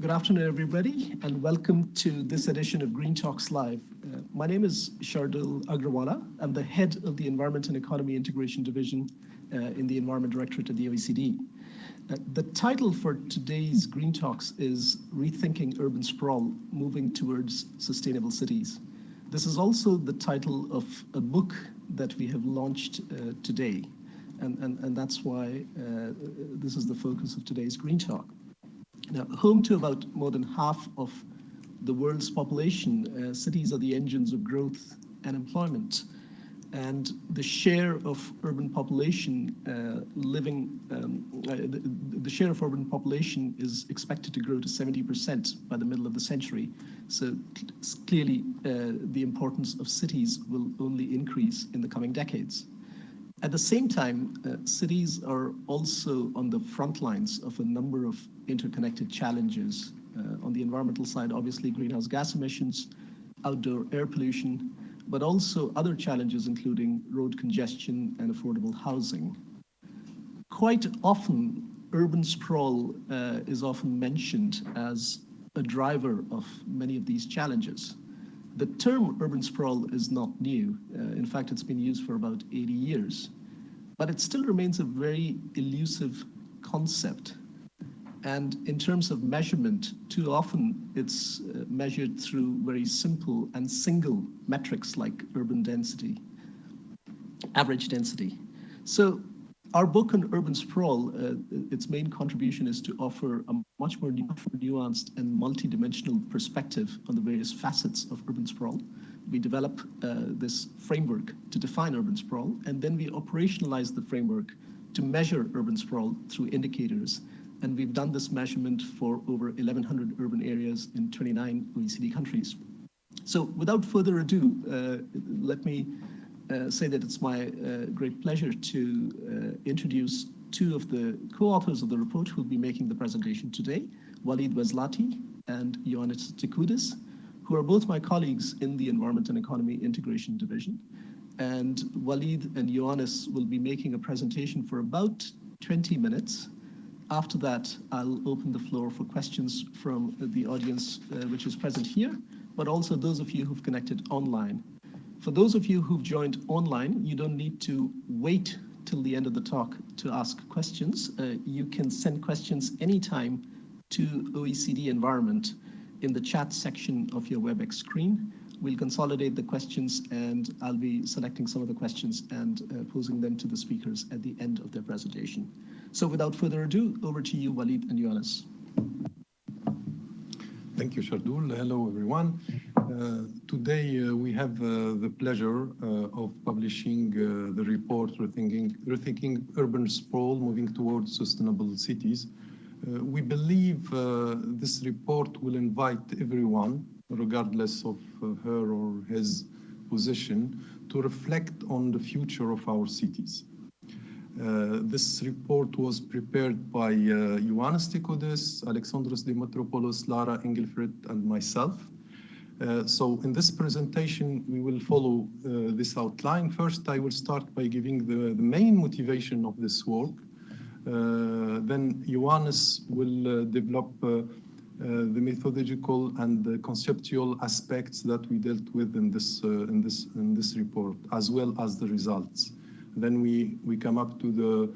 Good afternoon, everybody, and welcome to this edition of Green Talks Live. My name is Shardul Agrawala. I'm the head of the Environment and Economy Integration Division in the Environment Directorate at the OECD. The title for today's Green Talks is Rethinking Urban Sprawl, Moving Towards Sustainable Cities. This is also the title of a book that we have launched today, and that's why this is the focus of today's Green Talk. Now, home to about more than half of the world's population, cities are the engines of growth and employment. And the share of urban population the share of urban population is expected to grow to 70% by the middle of the century. So clearly, the importance of cities will only increase in the coming decades. At the same time, cities are also on the front lines of a number of interconnected challenges. On the environmental side, obviously, greenhouse gas emissions, outdoor air pollution, but also other challenges, including road congestion and affordable housing. Quite often, urban sprawl is often mentioned as a driver of many of these challenges. The term urban sprawl is not new. In fact, it's been used for about 80 years, but it still remains a very elusive concept. And in terms of measurement, too often it's measured through very simple and single metrics like urban density, average density. So our book on urban sprawl, its main contribution is to offer a much more nuanced and multidimensional perspective on the various facets of urban sprawl. We develop this framework to define urban sprawl, and then we operationalize the framework to measure urban sprawl through indicators. And we've done this measurement for over 1,100 urban areas in 29 OECD countries. So without further ado, let me say that it's my great pleasure to introduce two of the co-authors of the report who will be making the presentation today, Walid Wezlati and Ioannis Tikoudis, who are both my colleagues in the Environment and Economy Integration Division. And Walid and Ioannis will be making a presentation for about 20 minutes. After that, I'll open the floor for questions from the audience which is present here, but also those of you who've connected online. For those of you who've joined online, you don't need to wait till the end of the talk to ask questions. You can send questions anytime to OECD Environment in the chat section of your WebEx screen. We'll consolidate the questions, and I'll be selecting some of the questions and posing them to the speakers at the end of their presentation. So without further ado, over to you, Walid and Ioannis. Thank you, Shardul. Hello, everyone. Today, we have the pleasure of publishing the report, Rethinking Urban Sprawl, Moving Towards Sustainable Cities. We believe this report will invite everyone, regardless of her or his position, to reflect on the future of our cities. This report was prepared by Ioannis Tikoudis, Alexandros Dimitropoulos, Lara Engelfried, and myself. So in this presentation, we will follow this outline. First, I will start by giving the main motivation of this work. Then Ioannis will develop the methodological and the conceptual aspects that we dealt with in this report, as well as the results. Then we come up to the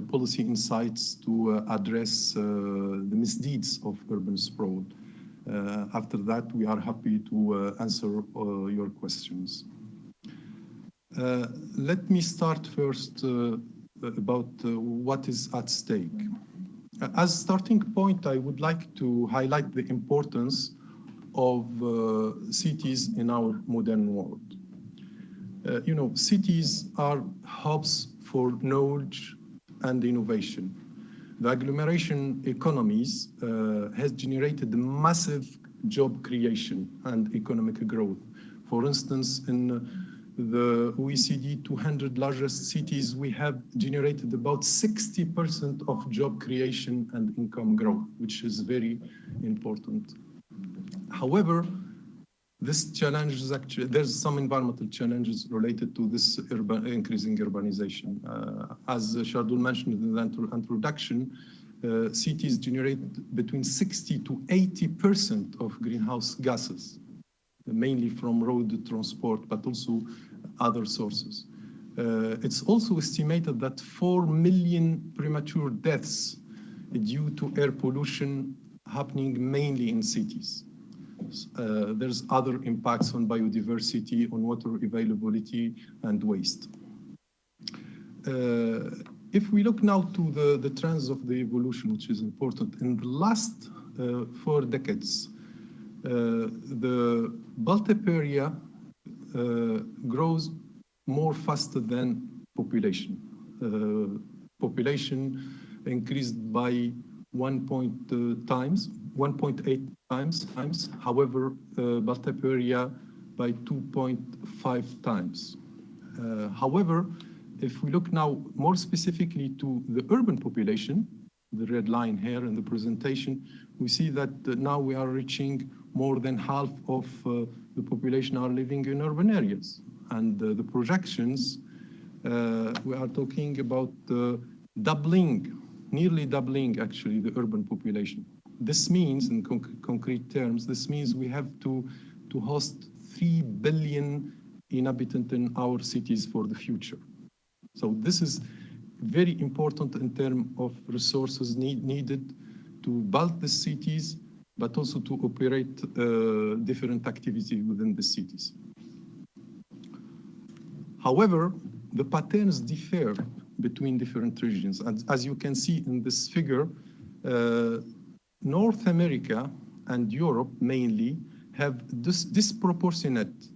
policy insights to address the misdeeds of urban sprawl. After that, we are happy to answer your questions. Let me start first about what is at stake. As a starting point, I would like to highlight the importance of cities in our modern world. Cities are hubs for knowledge and innovation. The agglomeration economies has generated massive job creation and economic growth. For instance, in the OECD 200 largest cities, we have generated about 60% of job creation and income growth, which is very important. However, this challenge is actually, there's some environmental challenges related to this increasing urbanization. As Shardul mentioned in the introduction, cities generate between 60 to 80% of greenhouse gases, mainly from road transport, but also other sources. It's also estimated that 4 million premature deaths due to air pollution happening mainly in cities. There's other impacts on biodiversity, on water availability, and waste. If we look now to the trends of the evolution, which is important, in the last 4 decades, the built-up area grows more faster than population. Population increased by 1.8 times. However, built-up area by 2.5 times. However, if we look now more specifically to the urban population, the red line here in the presentation, we see that now we are reaching more than half of the population are living in urban areas. And the projections, we are talking about doubling, nearly doubling actually the urban population. This means, in concrete terms, this means we have to host 3 billion inhabitants in our cities for the future. So this is very important in terms of resources needed to build the cities, but also to operate different activities within the cities. However, the patterns differ between different regions. And as you can see in this figure, North America and Europe mainly have this disproportionate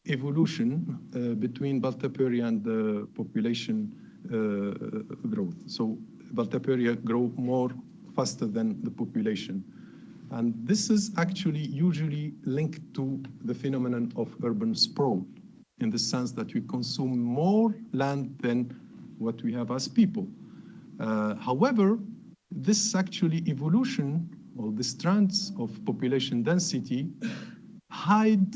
evolution between built-up area and the population growth. So built-up area grow more faster than the population. And this is actually usually linked to the phenomenon of urban sprawl, in the sense that we consume more land than what we have as people. However, this actually evolution, or the trends of population density, hide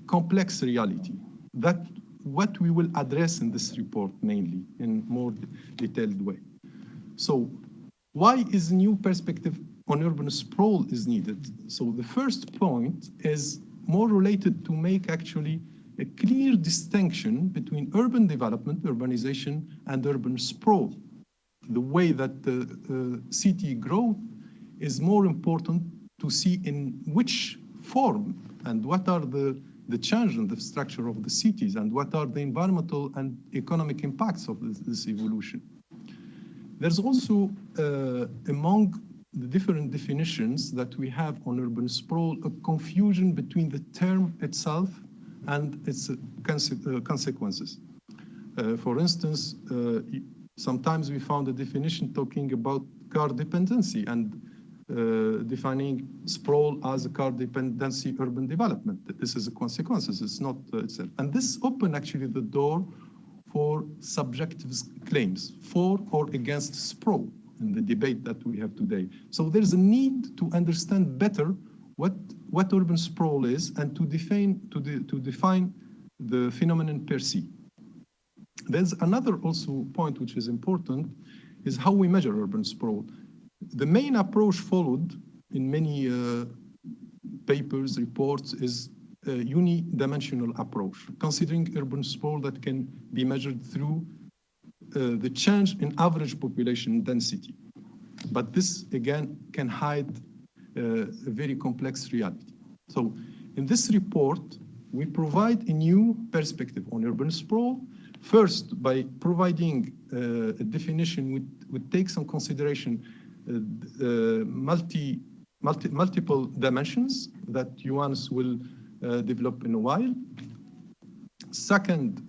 complex reality. That what we will address in this report mainly in more detailed way. So why is a new perspective on urban sprawl is needed? So the first point is more related to make actually a clear distinction between urban development, urbanization, and urban sprawl. The way that the city growth is more important to see in which form and what are the change in the structure of the cities and what are the environmental and economic impacts of this evolution. There's also, among the different definitions that we have on urban sprawl, a confusion between the term itself and its consequences. For instance, sometimes we found a definition talking about car dependency and defining sprawl as a car dependency urban development. This is a consequence, it's not itself. And this opened actually the door for subjective claims for or against sprawl in the debate that we have today. So there's a need to understand better what urban sprawl is and to define the phenomenon per se. There's another also point which is important, is how we measure urban sprawl. The main approach followed in many papers, reports, is a unidimensional approach, considering urban sprawl that can be measured through the change in average population density. But this, again, can hide a very complex reality. So in this report, we provide a new perspective on urban sprawl, first by providing a definition which takes into consideration multiple dimensions that Johannes will develop in a while. Second,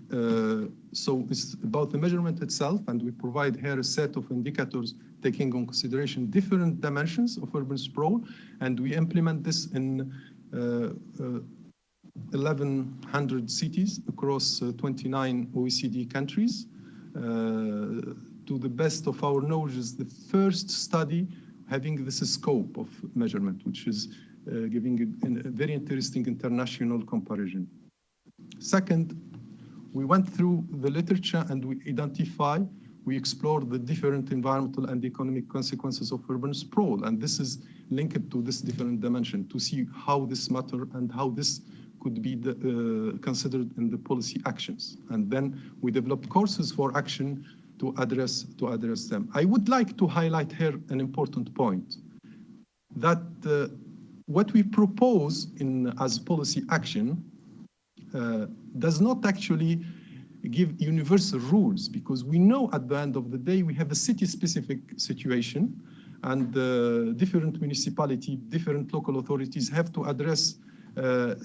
so it's about the measurement itself, and we provide here a set of indicators taking into consideration different dimensions of urban sprawl, and we implement this in 1,100 cities across 29 OECD countries. To the best of our knowledge, is the first study having this scope of measurement, which is giving a very interesting international comparison. Second, we went through the literature and we identify we explore the different environmental and economic consequences of urban sprawl. And this is linked to this different dimension to see how this matter and how this could be considered in the policy actions. And then we develop courses for action to address them. I would like to highlight here an important point, that what we propose as policy action does not actually give universal rules, because we know at the end of the day we have a city-specific situation, and different municipality, different local authorities have to address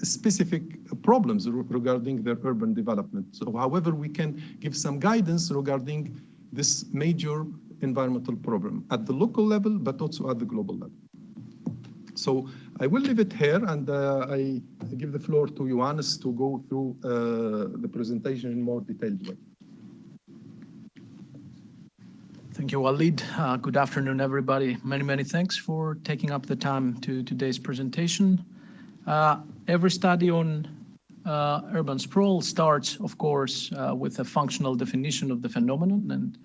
specific problems regarding their urban development. So however, we can give some guidance regarding this major environmental problem at the local level, but also at the global level. So I will leave it here, and I give the floor to Johannes to go through the presentation in more detailed way. Thank you, Walid. Good afternoon, everybody. Many thanks for taking up the time to today's presentation. Every study on urban sprawl starts, of course, with a functional definition of the phenomenon, and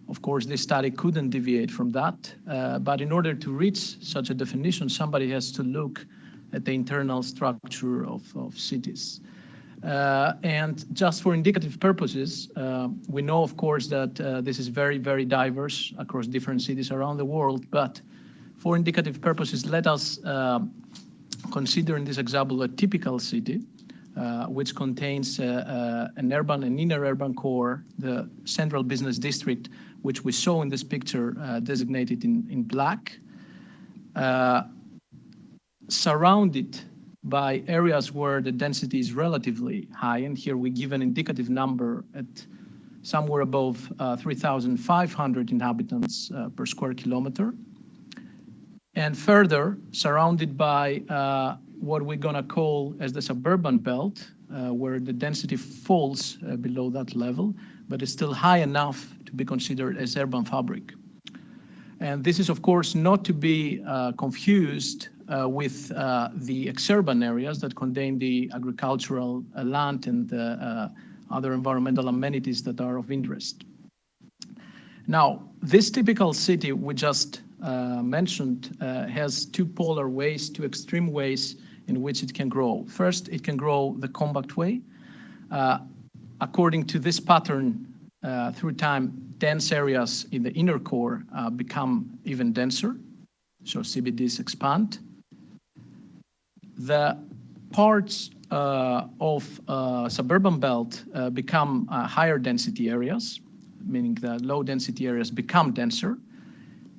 of course, this study couldn't deviate from that. But in order to reach such a definition, somebody has to look at the internal structure of cities. And just for indicative purposes, we know, of course, that this is very diverse across different cities around the world. But for indicative purposes, let us consider in this example a typical city, which contains an urban and inner urban core, the central business district, which we saw in this picture designated in black, surrounded by areas where the density is relatively high. And here we give an indicative number at somewhere above 3,500 inhabitants per square kilometer. And further, surrounded by what we're going to call as the suburban belt, where the density falls below that level, but is still high enough to be considered as urban fabric. And this is, of course, not to be confused with the exurban areas that contain the agricultural land and other environmental amenities that are of interest. Now, this typical city we just mentioned has two polar ways, two extreme ways in which it can grow. First, it can grow the compact way. According to this pattern, through time, dense areas in the inner core become even denser, so CBDs expand. The parts of suburban belt become higher density areas, meaning the low density areas become denser.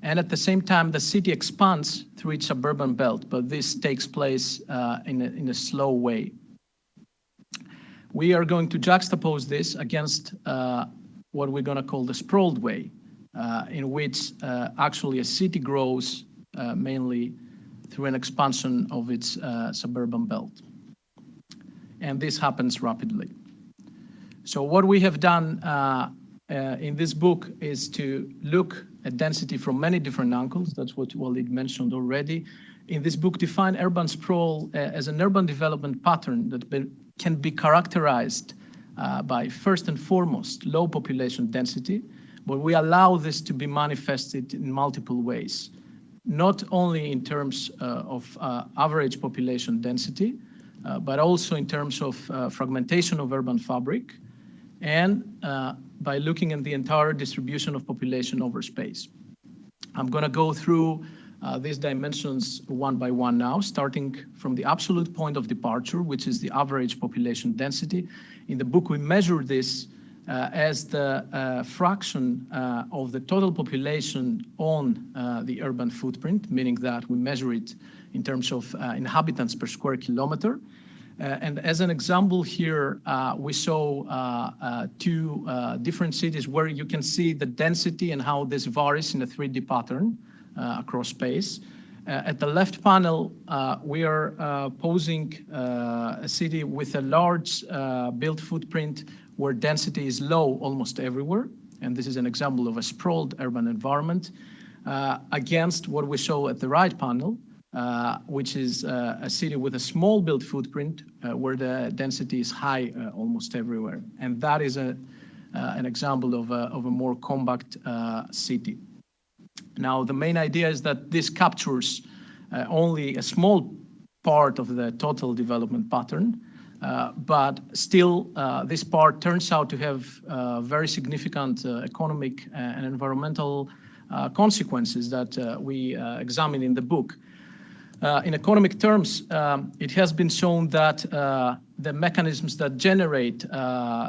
And at the same time, the city expands through its suburban belt, but this takes place in a slow way. We are going to juxtapose this against what we're going to call the sprawled way, in which actually a city grows mainly through an expansion of its suburban belt. And this happens rapidly. So what we have done in this book is to look at density from many different angles. That's what Walid mentioned already. In this book, define urban sprawl as an urban development pattern that can be characterized by, first and foremost, low population density, but we allow this to be manifested in multiple ways, not only in terms of average population density, but also in terms of fragmentation of urban fabric, and by looking at the entire distribution of population over space. I'm going to go through these dimensions one by one now, starting from the absolute point of departure, which is the average population density. In the book, we measure this as the fraction of the total population on the urban footprint, meaning that we measure it in terms of inhabitants per square kilometer. And as an example here, we saw two different cities where you can see the density and how this varies in a 3D pattern across space. At the left panel, we are posing a city with a large built footprint where density is low almost everywhere. And this is an example of a sprawled urban environment against what we show at the right panel, which is a city with a small built footprint where the density is high almost everywhere. And that is an example of a more compact city. Now, the main idea is that this captures only a small part of the total development pattern, but still this part turns out to have very significant economic and environmental consequences that we examine in the book. In economic terms, it has been shown that the mechanisms that generate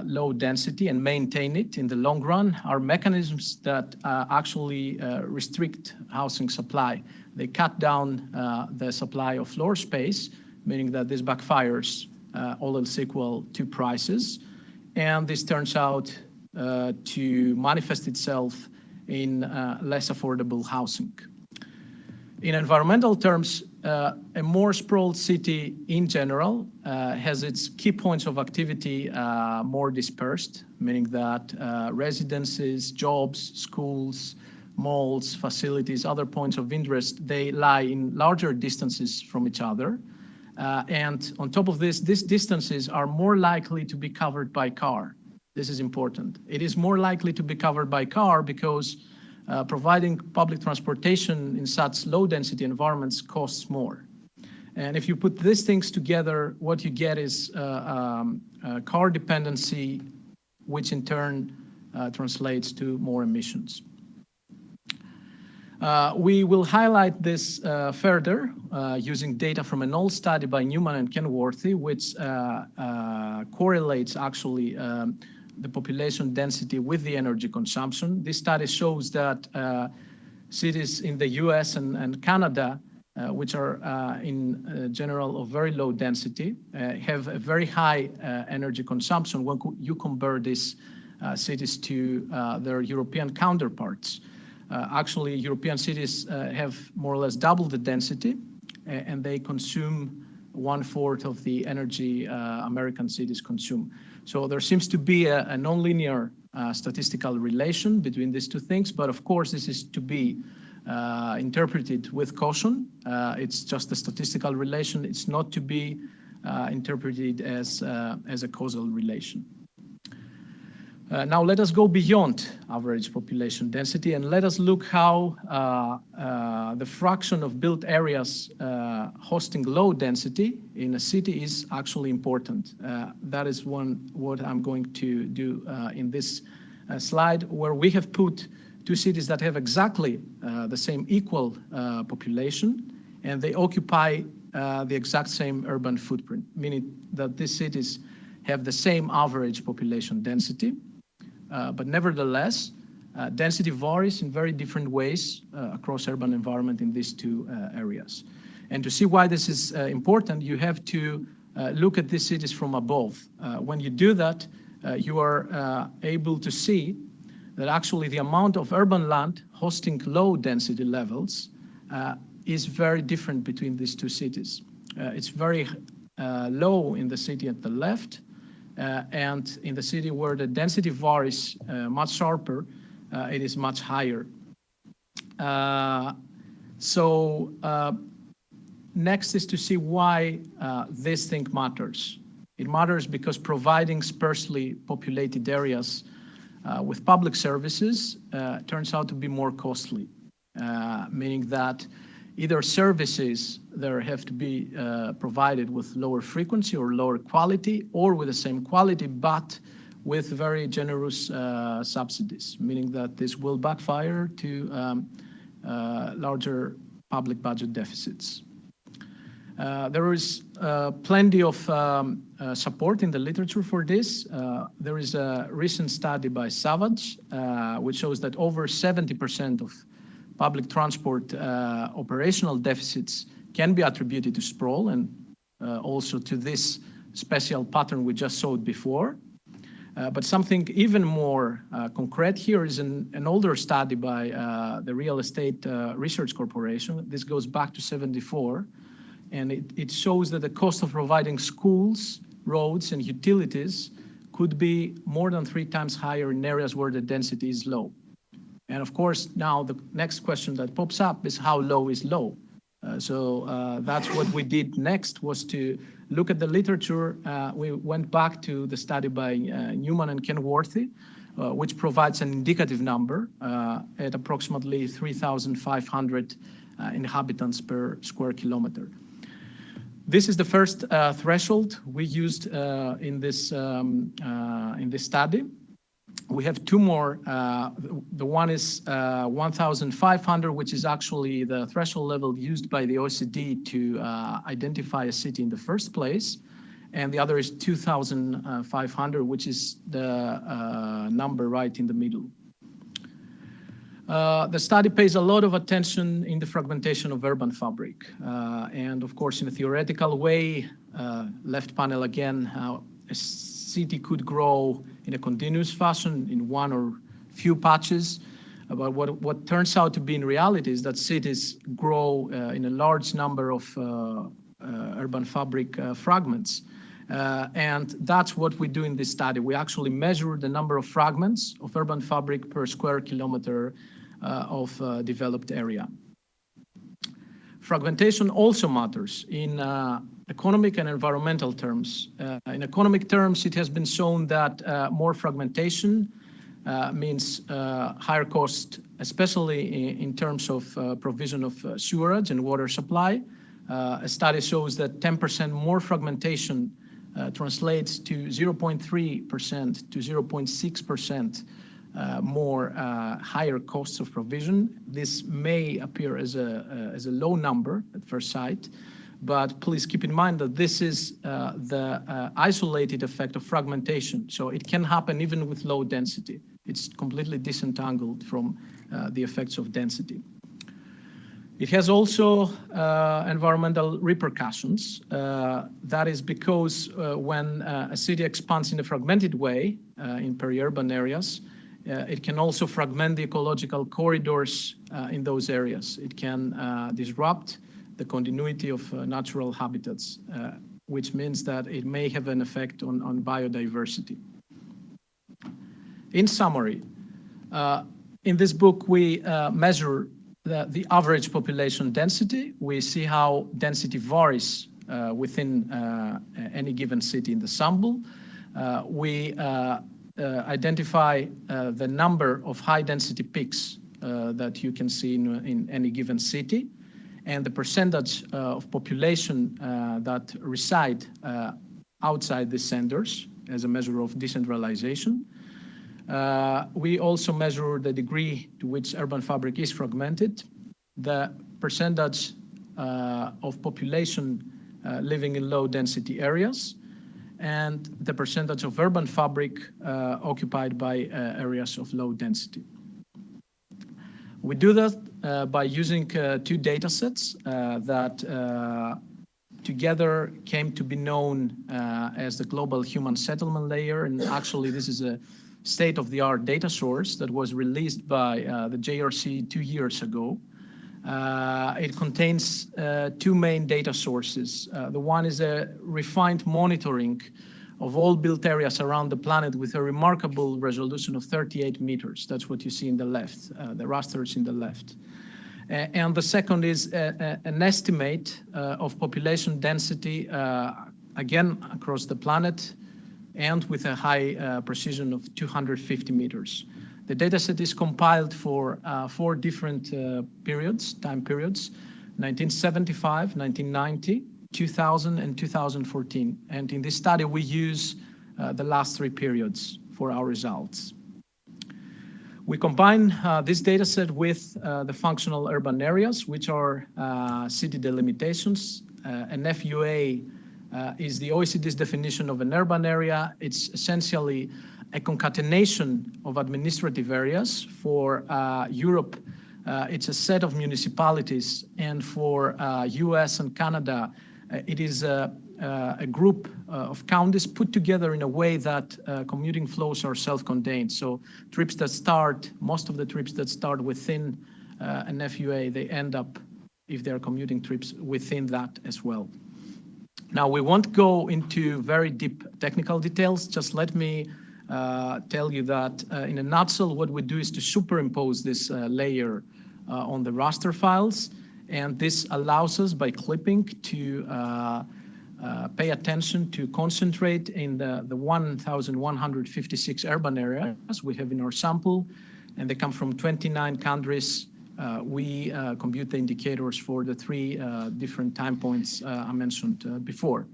low density and maintain it in the long run are mechanisms that actually restrict housing supply. They cut down the supply of floor space, meaning that this backfires all else equal to prices. And this turns out to manifest itself in less affordable housing. In environmental terms, a more sprawled city in general has its key points of activity more dispersed, meaning that residences, jobs, schools, malls, facilities, other points of interest, they lie in larger distances from each other. And on top of this, these distances are more likely to be covered by car. This is important. It is more likely to be covered by car because providing public transportation in such low-density environments costs more. And if you put these things together, what you get is car dependency, which in turn translates to more emissions. We will highlight this further using data from an old study by Newman and Kenworthy, which correlates actually the population density with the energy consumption. This study shows that cities in the US and Canada, which are in general of very low density, have a very high energy consumption when you compare these cities to their European counterparts. Actually, European cities have more or less double the density, and they consume 1/4 of the energy American cities consume. So there seems to be a nonlinear statistical relation between these two things, but of course this is to be interpreted with caution. It's just a statistical relation. It's not to be interpreted as a causal relation. Now let us go beyond average population density and let us look how the fraction of built areas hosting low density in a city is actually important. That is what I'm going to do in this slide, where we have put two cities that have exactly the same equal population, and they occupy the exact same urban footprint, meaning that these cities have the same average population density. But nevertheless, density varies in very different ways across urban environment in these two areas. And to see why this is important, you have to look at these cities from above. When you do that, you are able to see that actually the amount of urban land hosting low density levels is very different between these two cities. It's very low in the city at the left, and in the city where the density varies much sharper, it is much higher. Next is to see why this thing matters. It matters because providing sparsely populated areas with public services turns out to be more costly, meaning that either services there have to be provided with lower frequency or lower quality, or with the same quality but with very generous subsidies, meaning that this will backfire to larger public budget deficits. There is plenty of support in the literature for this. There is a recent study by Savage, which shows that over 70% of public transport operational deficits can be attributed to sprawl and also to this special pattern we just showed before. But something even more concrete here is an older study by the Real Estate Research Corporation. This goes back to '74, and it shows that the cost of providing schools, roads, and utilities could be more than 3 times higher in areas where the density is low. And of course, now the next question that pops up is how low is low? That's what we did next, was to look at the literature. We went back to the study by Newman and Kenworthy, which provides an indicative number at approximately 3,500 inhabitants per square kilometer. This is the first threshold we used in this study. We have two more. The one is 1,500, which is actually the threshold level used by the OECD to identify a city in the first place. And the other is 2,500, which is the number right in the middle. The study pays a lot of attention in the fragmentation of urban fabric. And of course, in a theoretical way, left panel again, how a city could grow in a continuous fashion in one or few patches. But what turns out to be in reality is that cities grow in a large number of urban fabric fragments. And that's what we do in this study. We actually measure the number of fragments of urban fabric per square kilometer of developed area. Fragmentation also matters in economic and environmental terms. In economic terms, it has been shown that more fragmentation means higher cost, especially in terms of provision of sewerage and water supply. A study shows that 10% more fragmentation translates to 0.3% to 0.6% more higher costs of provision. This may appear as a low number at first sight, but please keep in mind that this is the isolated effect of fragmentation. So it can happen even with low density. It's completely disentangled from the effects of density. It has also environmental repercussions. That is because when a city expands in a fragmented way in peri-urban areas, it can also fragment the ecological corridors in those areas. It can disrupt the continuity of natural habitats, which means that it may have an effect on biodiversity. In summary, in this book, we measure the average population density. We see how density varies within any given city in the sample. We identify the number of high density peaks that you can see in any given city, and the percentage of population that reside outside the centers as a measure of decentralization. We also measure the degree to which urban fabric is fragmented, the percentage of population living in low density areas, and the percentage of urban fabric occupied by areas of low density. We do that by using two data sets that together came to be known as the global human settlement layer. And actually, this is a state-of-the-art data source that was released by the JRC 2 years ago. It contains two main data sources. The one is a refined monitoring of all built areas around the planet with a remarkable resolution of 38 meters. That's what you see in the left, the rasters in the left. And the second is an estimate of population density, again, across the planet, and with a high precision of 250 meters. The dataset is compiled for 4 different time periods, 1975, 1990, 2000, and 2014. And in this study, we use the last 3 periods for our results. We combine this dataset with the functional urban areas, which are city delimitations. An FUA is the OECD's definition of an urban area. It's essentially a concatenation of administrative areas. For Europe, it's a set of municipalities, and for US and Canada, it is a group of counties put together in a way that commuting flows are self-contained. So trips that start, most of the trips that start within an FUA, they end up, if they're commuting trips, within that as well. Now, we won't go into very deep technical details. Just let me tell you that in a nutshell, what we do is to superimpose this layer on the raster files. And this allows us, by clipping, to pay attention to concentrate in the 1,156 urban areas we have in our sample, and they come from 29 countries. We compute the indicators for the three different time points I mentioned before.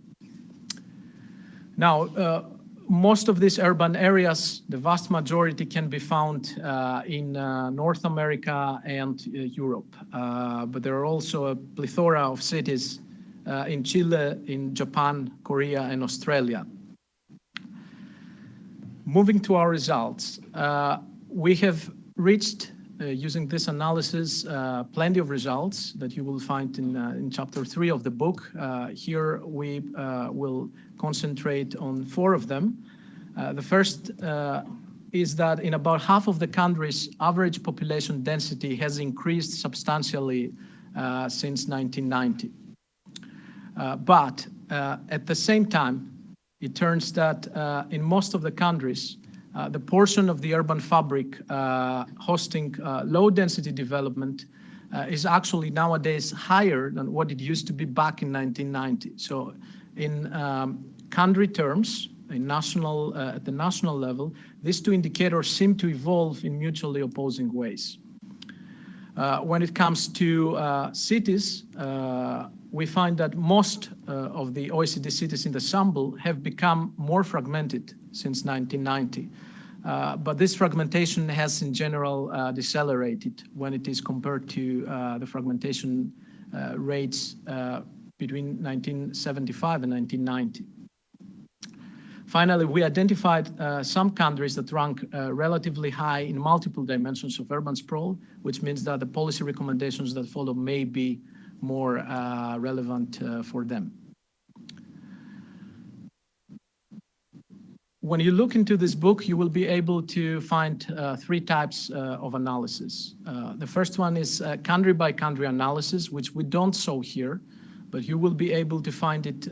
Now, most of these urban areas, the vast majority can be found in North America and Europe. But there are also a plethora of cities in Chile, in Japan, Korea, and Australia. Moving to our results, we have reached, using this analysis, plenty of results that you will find in chapter 3 of the book. Here we will concentrate on 4 of them. The first is that in about half of the countries, average population density has increased substantially since 1990. But at the same time, it turns that in most of the countries, the portion of the urban fabric hosting low density development is actually nowadays higher than what it used to be back in 1990. So in country terms, at the national level, these two indicators seem to evolve in mutually opposing ways. When it comes to cities, we find that most of the OECD cities in the sample have become more fragmented since 1990. But this fragmentation has in general decelerated when it is compared to the fragmentation rates between 1975 and 1990. Finally, we identified some countries that rank relatively high in multiple dimensions of urban sprawl, which means that the policy recommendations that follow may be more relevant for them. When you look into this book, you will be able to find 3 types of analysis. The first one is country-by-country analysis, which we don't show here, but you will be able to find it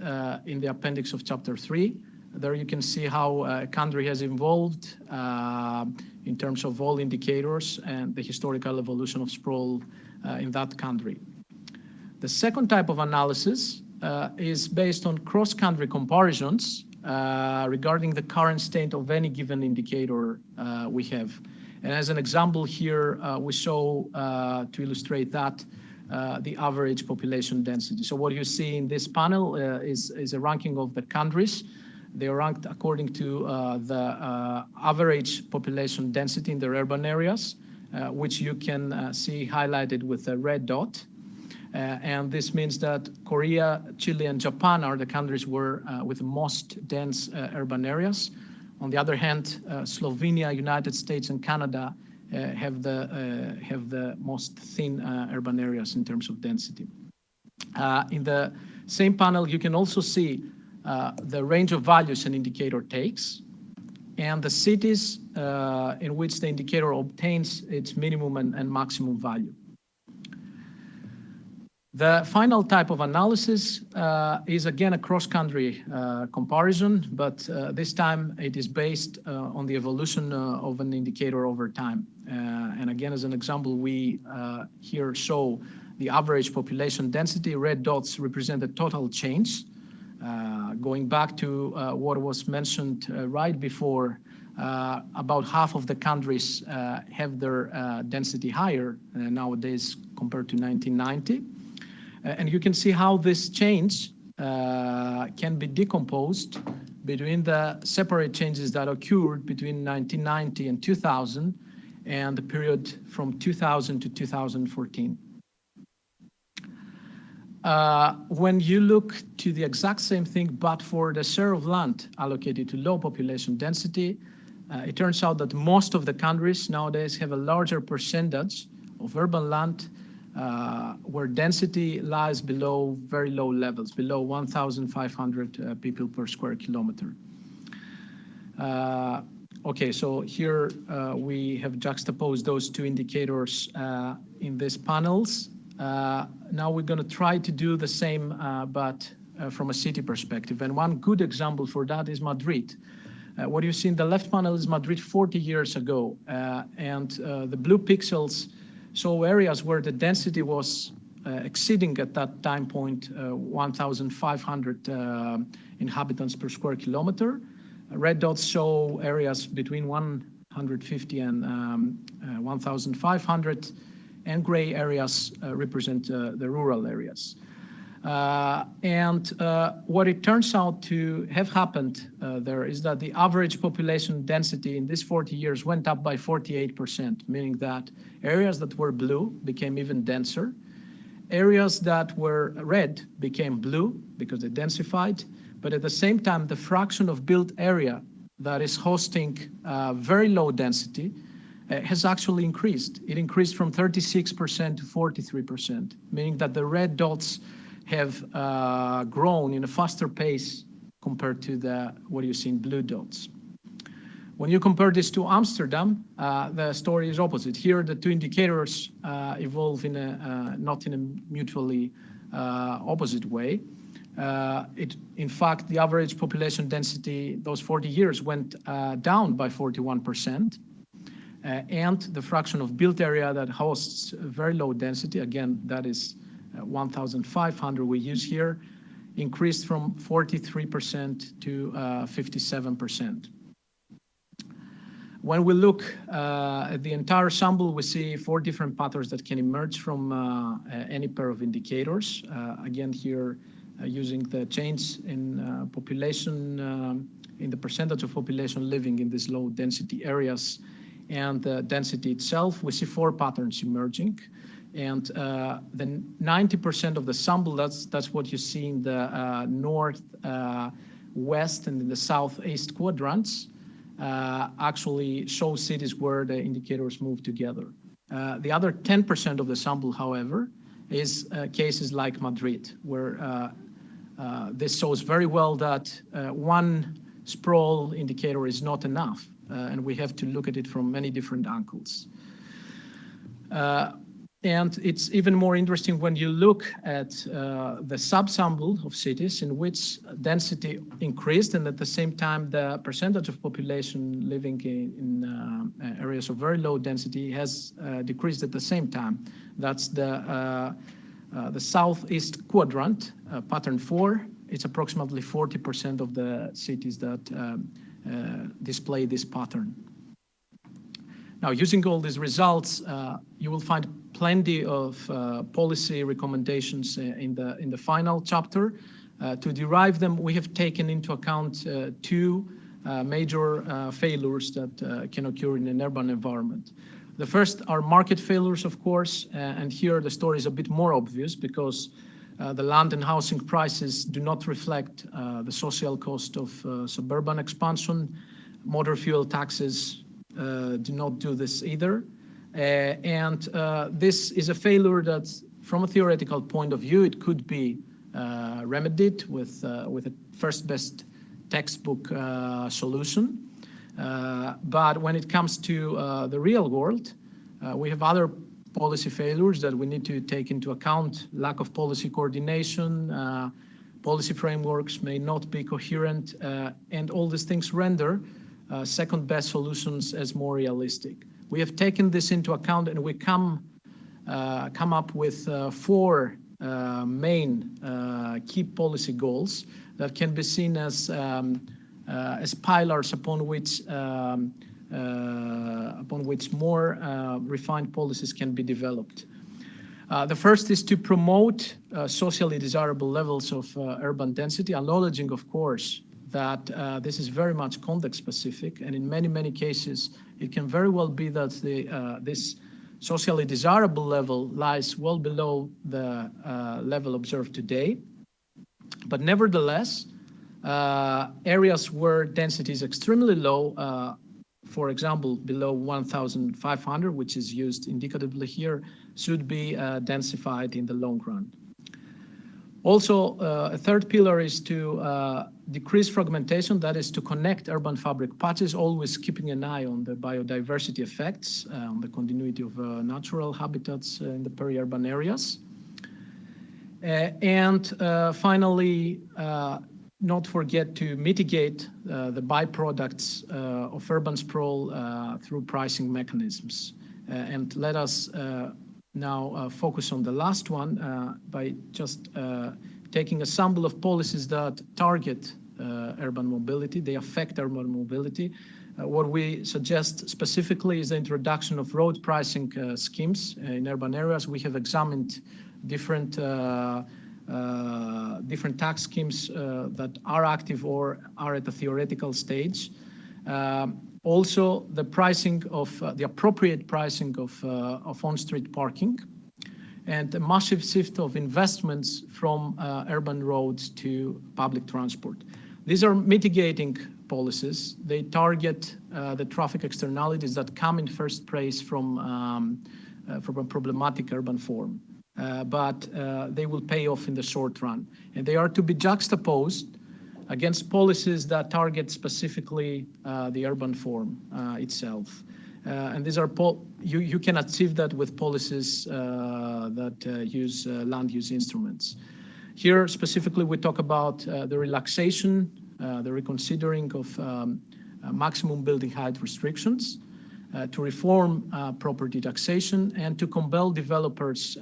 in the appendix of chapter 3. There you can see how a country has evolved in terms of all indicators and the historical evolution of sprawl in that country. The second type of analysis is based on cross-country comparisons regarding the current state of any given indicator we have. And as an example here, we show, to illustrate that, the average population density. So what you see in this panel is a ranking of the countries. They are ranked according to the average population density in their urban areas, which you can see highlighted with a red dot. And this means that Korea, Chile, and Japan are the countries with the most dense urban areas. On the other hand, Slovenia, United States, and Canada have the most thin urban areas in terms of density. In the same panel, you can also see the range of values an indicator takes and the cities in which the indicator obtains its minimum and maximum value. The final type of analysis is again a cross-country comparison, but this time it is based on the evolution of an indicator over time. And again, as an example, we here show the average population density. Red dots represent the total change. Going back to what was mentioned right before, about half of the countries have their density higher nowadays compared to 1990. And you can see how this change can be decomposed between the separate changes that occurred between 1990 and 2000 and the period from 2000 to 2014. When you look to the exact same thing, but for the share of land allocated to low population density, it turns out that most of the countries nowadays have a larger percentage of urban land where density lies below very low levels, below 1,500 people per square kilometer. Okay, so here we have juxtaposed those two indicators in these panels. Now we're going to try to do the same, but from a city perspective. And one good example for that is Madrid. What you see in the left panel is Madrid 40 years ago, and the blue pixels show areas where the density was exceeding at that time point 1,500 inhabitants per square kilometer. Red dots show areas between 150 and 1,500, and gray areas represent the rural areas. What it turns out to have happened there is that the average population density in these 40 years went up by 48%, meaning that areas that were blue became even denser. Areas that were red became blue because they densified, but at the same time, the fraction of built area that is hosting very low density has actually increased. It increased from 36% to 43%, meaning that the red dots have grown in a faster pace compared to what you see in blue dots. When you compare this to Amsterdam, the story is opposite. Here, the two indicators evolve in not in a mutually opposite way. In fact, the average population density those 40 years went down by 41%. And the fraction of built area that hosts very low density, again, that is 1,500 we use here, increased from 43% to 57%. When we look at the entire sample, we see 4 different patterns that can emerge from any pair of indicators. Again, here using the change in population, in the percentage of population living in these low density areas and the density itself, we see 4 patterns emerging. And the 90% of the sample, that's what you see in the north, west, and in the southeast quadrants, actually show cities where the indicators move together. The other 10% of the sample, however, is cases like Madrid, where this shows very well that one sprawl indicator is not enough, and we have to look at it from many different angles. And it's even more interesting when you look at the subsample of cities in which density increased, and at the same time the percentage of population living in areas of very low density has decreased at the same time. That's the southeast quadrant, pattern 4. It's approximately 40% of the cities that display this pattern. Now, using all these results, you will find plenty of policy recommendations in the final chapter. To derive them, we have taken into account 2 major failures that can occur in an urban environment. The first are market failures, of course, and here the story is a bit more obvious because the land and housing prices do not reflect the social cost of suburban expansion. Motor fuel taxes do not do this either. And this is a failure that, from a theoretical point of view, it could be remedied with a first best textbook solution. But when it comes to the real world, we have other policy failures that we need to take into account: lack of policy coordination, policy frameworks may not be coherent, and all these things render second best solutions as more realistic. We have taken this into account, and we come up with 4 main key policy goals that can be seen as pillars upon which more refined policies can be developed. The first is to promote socially desirable levels of urban density, acknowledging, of course, that this is very much context specific, and in many cases it can very well be that this socially desirable level lies well below the level observed today. But nevertheless, areas where density is extremely low, for example, below 1,500, which is used indicatively here, should be densified in the long run. Also, a third pillar is to decrease fragmentation, that is to connect urban fabric patches, always keeping an eye on the biodiversity effects, on the continuity of natural habitats in the peri-urban areas. And finally, not forget to mitigate the byproducts of urban sprawl through pricing mechanisms. And let us now focus on the last one by just taking a sample of policies that target urban mobility. They affect urban mobility. What we suggest specifically is the introduction of road pricing schemes in urban areas. We have examined different tax schemes that are active or are at the theoretical stage. Also, the pricing of the appropriate pricing of on-street parking, and a massive shift of investments from urban roads to public transport. These are mitigating policies. They target the traffic externalities that come in first place from a problematic urban form, but they will pay off in the short run. And they are to be juxtaposed against policies that target specifically the urban form itself. And these are you can achieve that with policies that use land use instruments. Here specifically we talk about the relaxation, the reconsidering of maximum building height restrictions, to reform property taxation, and to compel developers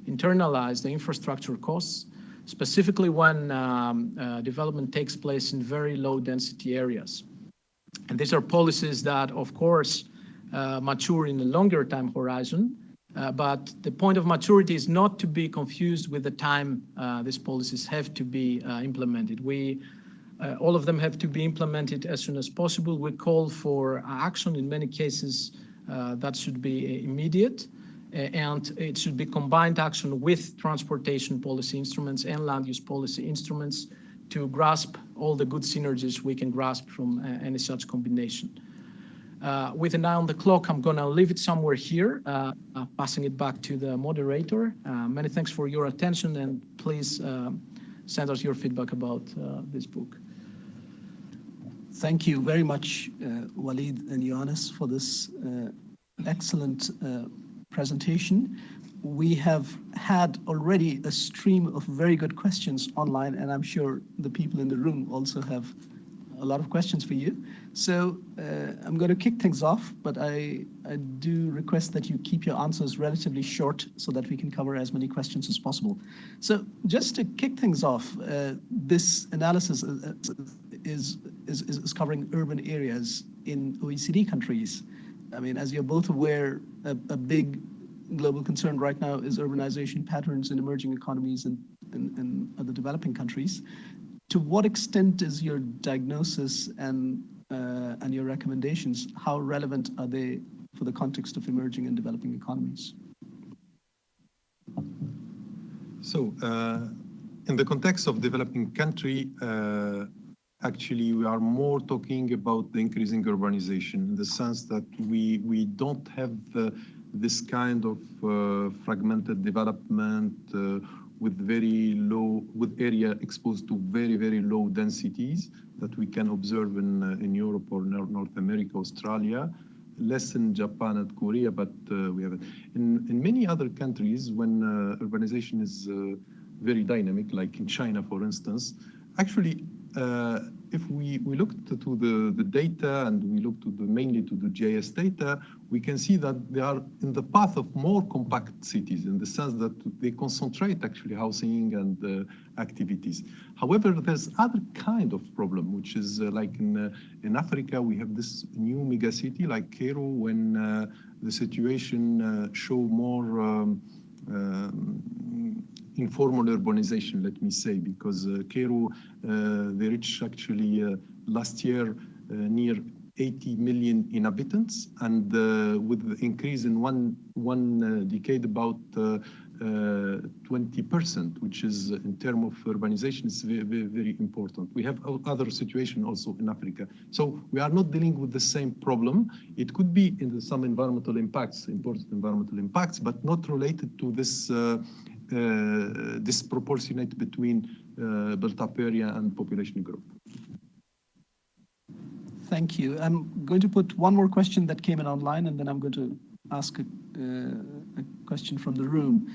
internalize the infrastructure costs, specifically when development takes place in very low density areas. And these are policies that, of course, mature in a longer time horizon, but the point of maturity is not to be confused with the time these policies have to be implemented. All of them have to be implemented as soon as possible. We call for action in many cases that should be immediate, and it should be combined action with transportation policy instruments and land use policy instruments to grasp all the good synergies we can grasp from any such combination. With an eye on the clock, I'm going to leave it somewhere here, passing it back to the moderator. Many thanks for your attention, and please send us your feedback about this book. Thank you very much, Walid and Ioannis, for this excellent presentation. We have had already a stream of very good questions online, and I'm sure the people in the room also have a lot of questions for you. So I'm going to kick things off, but I do request that you keep your answers relatively short so that we can cover as many questions as possible. So just to kick things off, this analysis is covering urban areas in OECD countries. I mean, as you're both aware, a big global concern right now is urbanization patterns in emerging economies and other developing countries. To what extent is your diagnosis and your recommendations, how relevant are they for the context of emerging and developing economies? So, in the context of developing country, actually, we are more talking about the increasing urbanization in the sense that we don't have this kind of fragmented development with area exposed to very low densities that we can observe in Europe or North America, Australia, less in Japan and Korea, but we have it. In many other countries, when urbanization is very dynamic, like in China, for instance, actually, if we look to the data and we look mainly to the GIS data, we can see that they are in the path of more compact cities in the sense that they concentrate actually housing and activities. However, there's other kind of problem, which is like in Africa, we have this new megacity like Cairo, when the situation show more informal urbanization, let me say, because Cairo, they reached actually last year near 80 million inhabitants, and with the increase in one decade about 20%, which is in terms of urbanization is very important. We have other situation also in Africa. So we are not dealing with the same problem. It could be in some environmental impacts, important environmental impacts, but not related to this disproportionate between built-up area and population growth. Thank you. I'm going to put one more question that came in online, and then I'm going to ask a question from the room.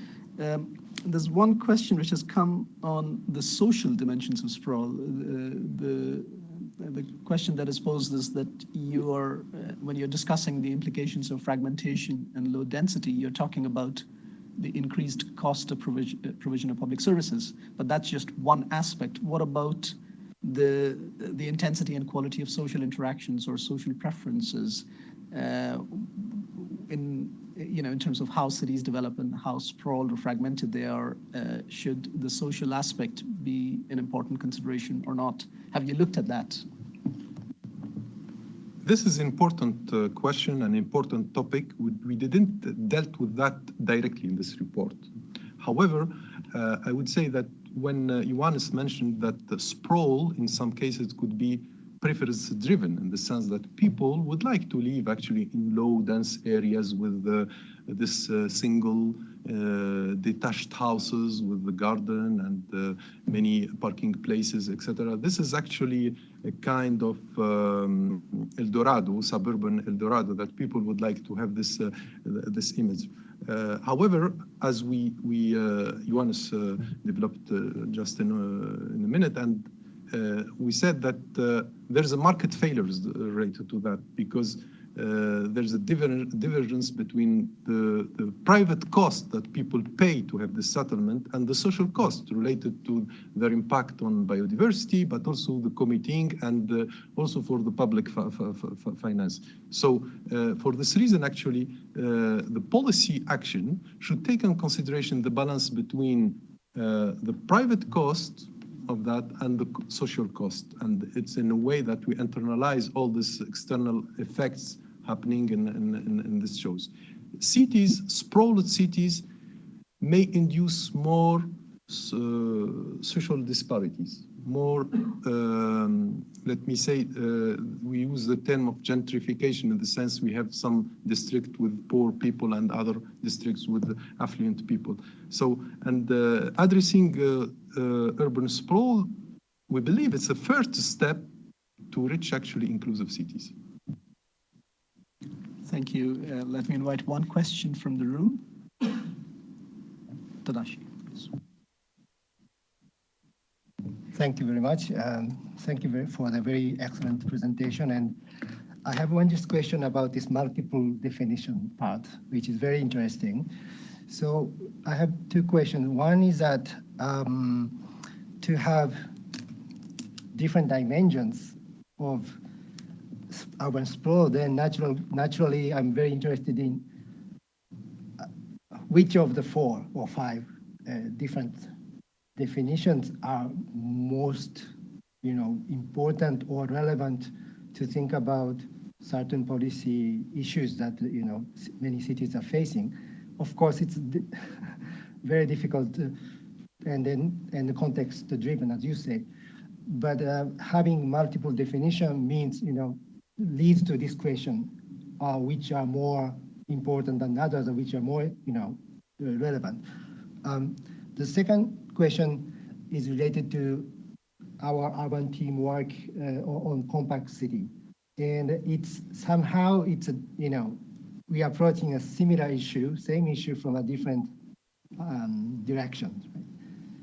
There's one question which has come on the social dimensions of sprawl. the question that is posed is that you are, when you're discussing the implications of fragmentation and low density, you're talking about the increased cost of provision of public services, but that's just one aspect. What about the intensity and quality of social interactions or social preferences in terms of how cities develop and how sprawled or fragmented they are? Should the social aspect be an important consideration or not? Have you looked at that? This is an important question, an important topic. We didn't dealt with that directly in this report. However, I would say that when Ioannis mentioned that the sprawl in some cases could be preference driven, in the sense that people would like to live actually in low dense areas with this single detached houses with the garden and many parking places, etc. This is actually a kind of El Dorado, suburban El Dorado, that people would like to have this image. However, as Ioannis developed just in a minute, and we said that there's a market failures related to that, because there's a divergence between the private cost that people pay to have this settlement and the social cost related to their impact on biodiversity, but also the commuting and also for the public finance. So for this reason, actually, the policy action should take in consideration the balance between the private cost of that and the social cost. And it's in a way that we internalize all these external effects happening in this shows. Cities, sprawled cities, may induce more social disparities, more, let me say, we use the term of gentrification in the sense we have some district with poor people and other districts with affluent people. So, and addressing urban sprawl, we believe it's a first step to reach actually inclusive cities. Thank you. Let me invite one question from the room. Tadashi, please. Thank you very much. Thank you for the very excellent presentation. And I have one just question about this multiple definition part, which is very interesting. So I have two questions. One is that to have different dimensions of urban sprawl, then naturally I'm very interested in which of the 4 or 5 different definitions are most, important or relevant to think about certain policy issues that, many cities are facing. Of course, it's very difficult and context driven, as you say. But having multiple definition means, leads to this question, which are more important than others, which are more, relevant. The second question is related to our urban teamwork on compact city. And it's somehow, we are approaching a similar issue, same issue from a different direction. Right?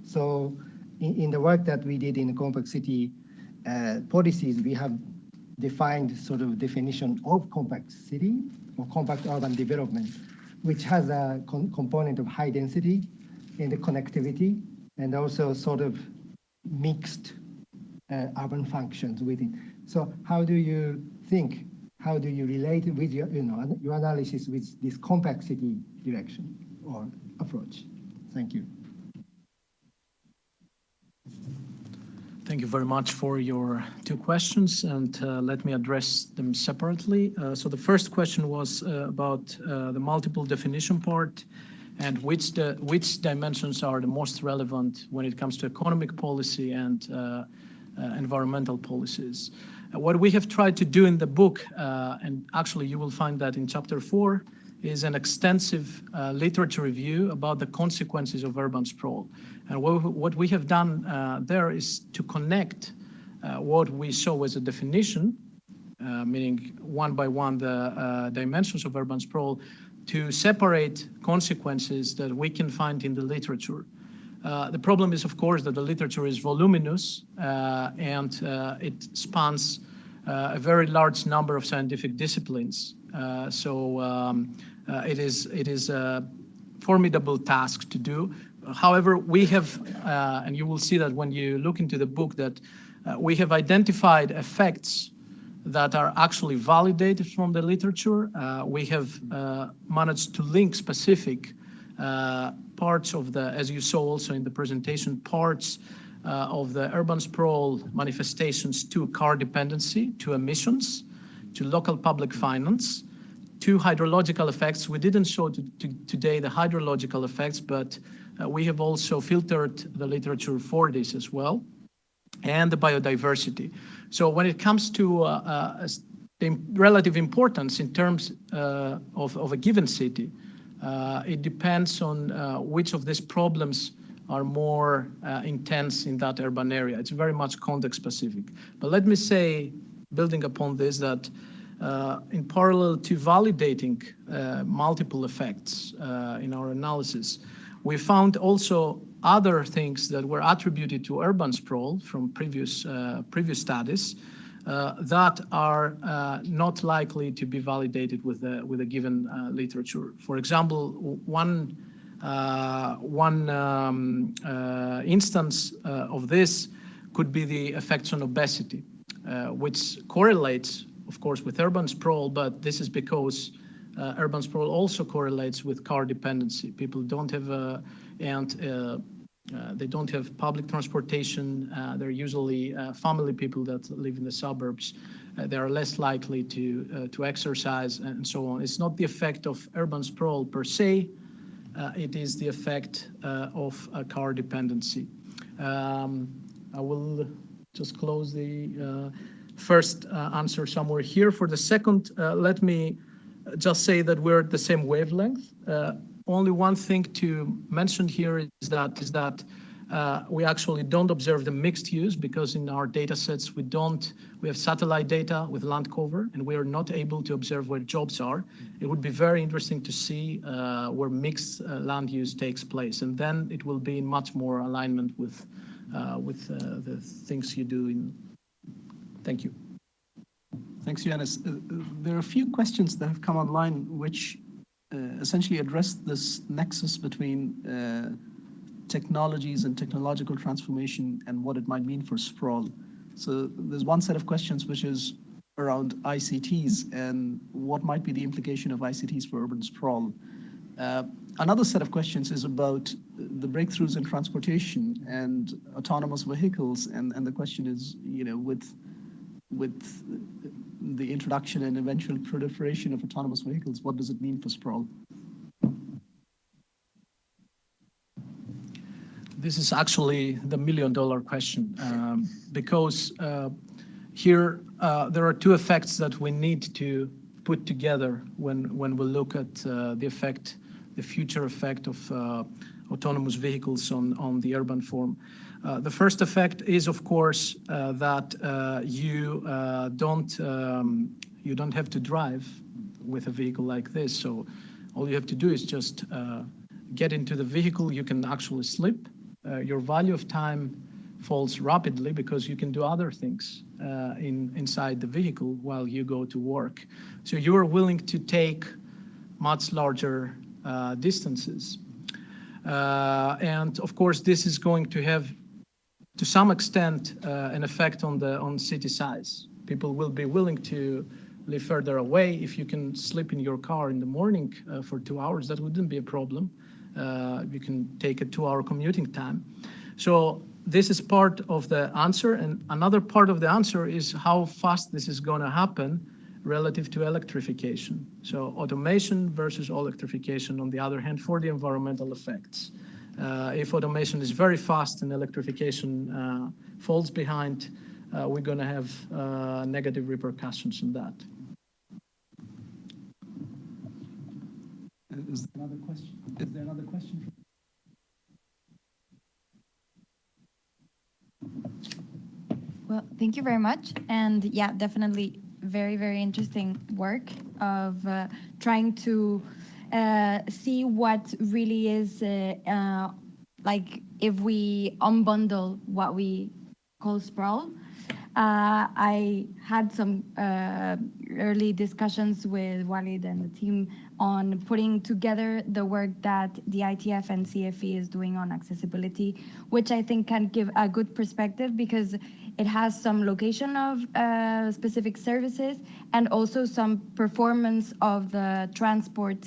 So in the work that we did in the compact city policies, we have defined sort of definition of compact city or compact urban development, which has a component of high density and the connectivity, and also sort of mixed urban functions within. So how do you think, how do you relate with your, your analysis with this compact city direction or approach? Thank you. Thank you very much for your 2 questions, and let me address them separately. So the first question was about the multiple definition part and which dimensions are the most relevant when it comes to economic policy and environmental policies. What we have tried to do in the book, and actually you will find that in chapter 4, is an extensive literature review about the consequences of urban sprawl. And what we have done there is to connect what we saw as a definition, meaning one by one the dimensions of urban sprawl, to separate consequences that we can find in the literature. The problem is, of course, that the literature is voluminous and it spans a very large number of scientific disciplines. It is a formidable task to do. However, we have, and you will see that when you look into the book, that we have identified effects that are actually validated from the literature. We have managed to link specific parts of the, as you saw also in the presentation, parts of the urban sprawl manifestations to car dependency, to emissions, to local public finance, to hydrological effects. We didn't show today the hydrological effects, but we have also filtered the literature for this as well, and the biodiversity. So when it comes to the relative importance in terms of a given city, it depends on which of these problems are more intense in that urban area. It's very much context specific. But let me say, building upon this, that in parallel to validating multiple effects in our analysis, we found also other things that were attributed to urban sprawl from previous studies that are not likely to be validated with a given literature. For example, one instance of this could be the effects on obesity, which correlates, of course, with urban sprawl, but this is because urban sprawl also correlates with car dependency. People don't have they don't have public transportation. They're usually family people that live in the suburbs. They are less likely to exercise and so on. It's not the effect of urban sprawl per se. It is the effect of car dependency. I will just close the first answer somewhere here. For the second, let me just say that we're at the same wavelength. Only one thing to mention here is that we actually don't observe the mixed use, because in our data sets we have satellite data with land cover, and we are not able to observe where jobs are. It would be very interesting to see where mixed land use takes place, and then it will be in much more alignment with the things you do. Thank you. Thanks, Yannis. There are a few questions that have come online which essentially address this nexus between technologies and technological transformation and what it might mean for sprawl. So there's one set of questions which is around ICTs and what might be the implication of ICTs for urban sprawl. Another set of questions is about the breakthroughs in transportation and autonomous vehicles, and the question is, with the introduction and eventual proliferation of autonomous vehicles, what does it mean for sprawl? This is actually the million-dollar question, because here there are two effects that we need to put together when we look at the future effect of autonomous vehicles on the urban form. The first effect is, of course, that you don't have to drive with a vehicle like this. So all you have to do is just get into the vehicle. You can actually sleep. Your value of time falls rapidly because you can do other things inside the vehicle while you go to work. So you are willing to take much larger distances. And of course, this is going to have, to some extent, an effect on city size. People will be willing to live further away. If you can sleep in your car in the morning for 2 hours, that wouldn't be a problem. You can take a 2-hour commuting time. So this is part of the answer. And another part of the answer is how fast this is going to happen relative to electrification. So automation versus electrification, on the other hand, for the environmental effects. If automation is very fast and electrification falls behind, we're going to have negative repercussions on that. Is there another question? Is there another question? Well, thank you very much. And yeah, definitely very, very interesting work of trying to see what really is like if we unbundle what we call sprawl. I had some early discussions with Walid and the team on putting together the work that the ITF and CFE is doing on accessibility, which I think can give a good perspective because it has some location of specific services and also some performance of the transport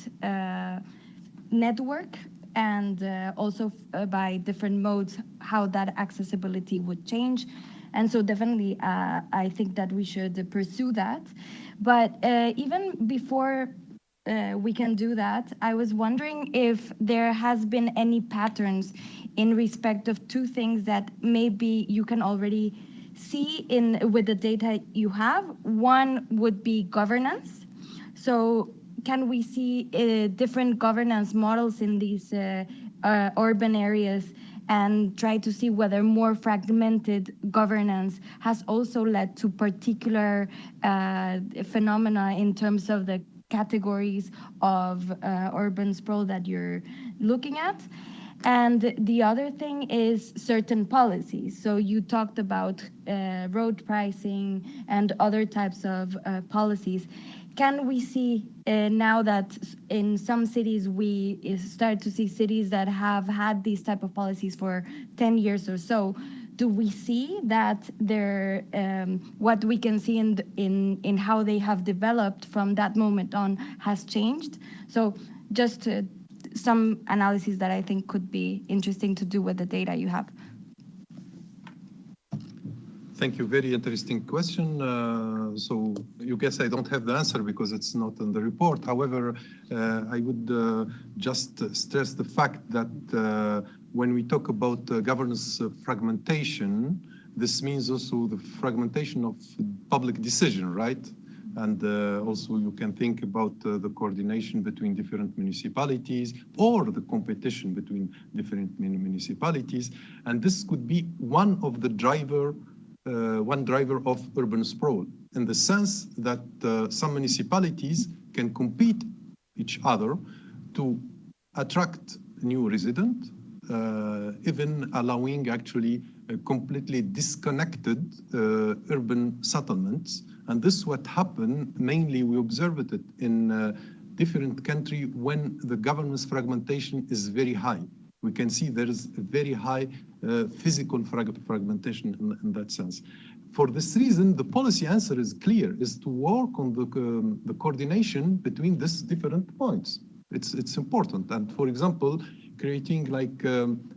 network, and also by different modes, how that accessibility would change. And so definitely, I think that we should pursue that. But even before we can do that, I was wondering if there has been any patterns in respect of two things that maybe you can already see with the data you have. One would be governance. So can we see different governance models in these urban areas and try to see whether more fragmented governance has also led to particular phenomena in terms of the categories of urban sprawl that you're looking at? And the other thing is certain policies. So you talked about road pricing and other types of policies. Can we see now that in some cities we start to see cities that have had these type of policies for 10 years or so? Do we see that they're what we can see in how they have developed from that moment on has changed? So just some analysis that I think could be interesting to do with the data you have. Thank you. Very interesting question. So you guess I don't have the answer because it's not in the report. However, I would just stress the fact that when we talk about governance fragmentation, this means also the fragmentation of public decision, right? And also you can think about the coordination between different municipalities or the competition between different municipalities. And this could be one of the one driver of urban sprawl, in the sense that some municipalities can compete each other to attract new residents, even allowing actually completely disconnected urban settlements. And this is what happened, mainly we observed it in different countries when the governance fragmentation is very high. We can see there is a very high physical fragmentation in that sense. For this reason, the policy answer is clear, is to work on the coordination between these different points. It's important. And for example, creating like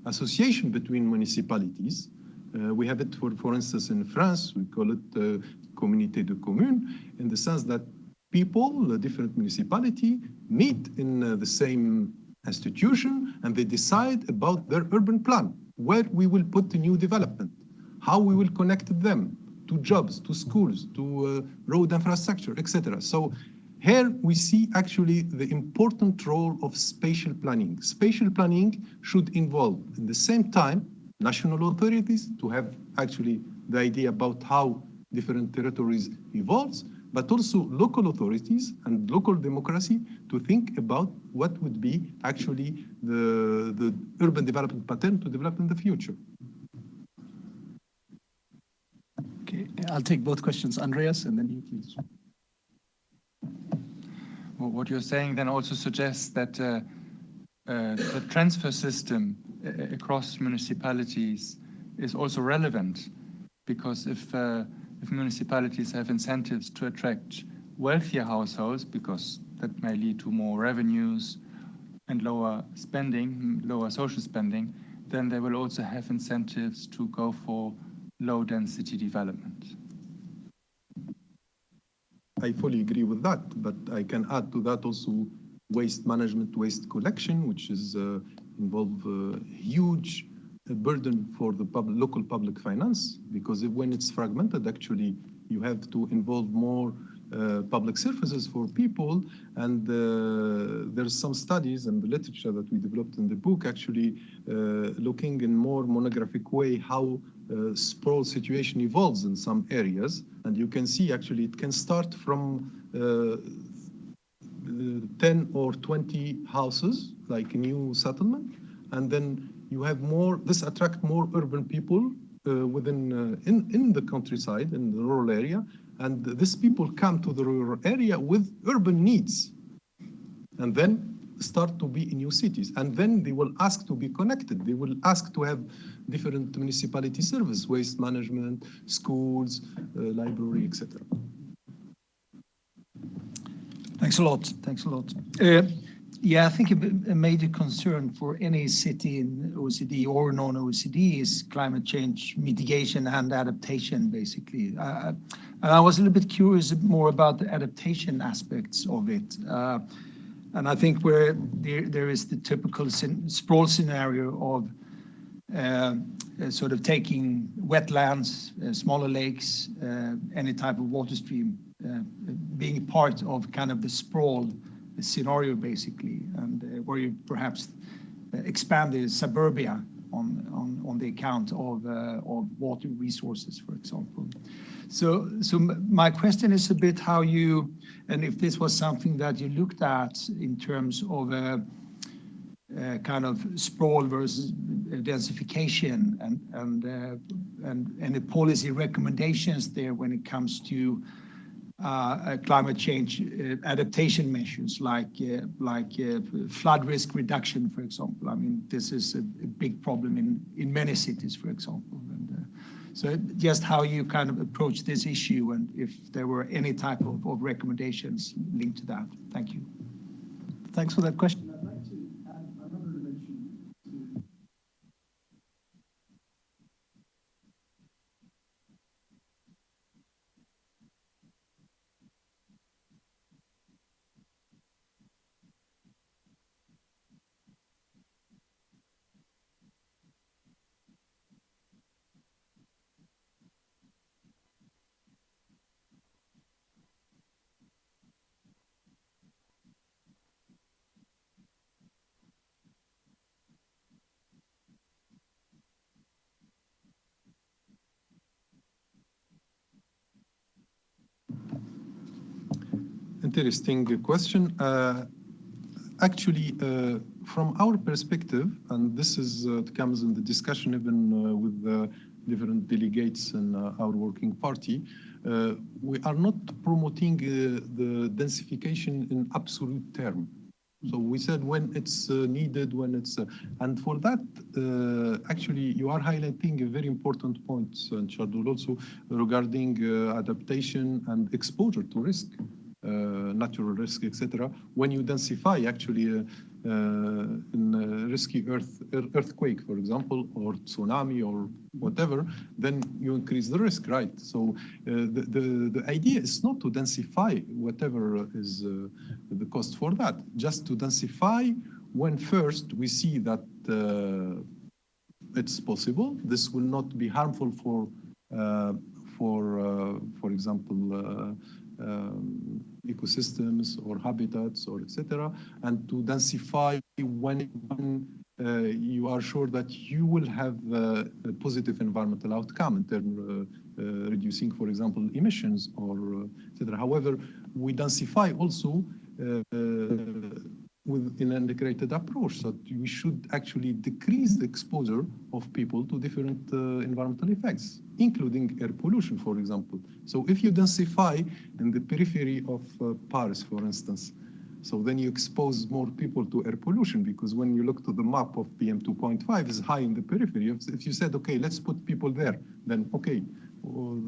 association between municipalities. We have it, for instance, in France, we call it communauté de communes, in the sense that people, the different municipality, meet in the same institution and they decide about their urban plan, where we will put the new development, how we will connect them to jobs, to schools, to road infrastructure, etc. So here we see actually the important role of spatial planning. Spatial planning should involve, at the same time, national authorities to have actually the idea about how different territories evolves, but also local authorities and local democracy to think about what would be actually the urban development pattern to develop in the future. Okay, I'll take both questions, Andreas, and then you please. Well, what you're saying then also suggests that the transfer system across municipalities is also relevant, because if municipalities have incentives to attract wealthier households, because that may lead to more revenues and lower spending, lower social spending, then they will also have incentives to go for low density development. I fully agree with that, but I can add to that also waste management, waste collection, which is involve huge burden for the local public finance, because when it's fragmented, actually you have to involve more public services for people. And there's some studies and the literature that we developed in the book actually looking in more monographic way how sprawl situation evolves in some areas. And you can see actually it can start from 10 or 20 houses, like a new settlement, and then you have more, this attract more urban people within in the countryside, in the rural area, and these people come to the rural area with urban needs, and then start to be in new cities, and then they will ask to be connected. They will ask to have different municipality service, waste management, schools, library, etc. Thanks a lot. Thanks a lot. Yeah, I think a major concern for any city in OECD or non-OECD is climate change mitigation and adaptation, basically. And I was a little bit curious more about the adaptation aspects of it. And I think where there is the typical sprawl scenario of sort of taking wetlands, smaller lakes, any type of water stream, being part of kind of the sprawl scenario, basically, and where you perhaps expand the suburbia on the account of water resources, for example. So my question is a bit how you, and if this was something that you looked at in terms of kind of sprawl versus densification, and any policy recommendations there when it comes to climate change adaptation measures like flood risk reduction, for example. I mean, this is a big problem in many cities, for example. And so just how you kind of approach this issue, and if there were any type of recommendations linked to that. Thank you. Thanks for that question. Interesting question. Actually, from our perspective, and this is it comes in the discussion even with the different delegates in our working party, we are not promoting the densification in absolute term. So we said when it's needed, when it's, and for that, actually, you are highlighting a very important point, Shardul, also regarding adaptation and exposure to risk. Natural risk, etc. When you densify, actually, in risky earthquake, for example, or tsunami or whatever, then you increase the risk, right? So the idea is not to densify whatever is the cost for that, just to densify when first we see that it's possible. This will not be harmful for example, ecosystems or habitats or etc., and to densify when you are sure that you will have a positive environmental outcome in terms of reducing, for example, emissions or etc. However, we densify also with an integrated approach, so we should actually decrease the exposure of people to different environmental effects, including air pollution, for example. So if you densify in the periphery of Paris, for instance, so then you expose more people to air pollution, because when you look to the map of PM 2.5 is high in the periphery. If you said, okay, let's put people there, then okay,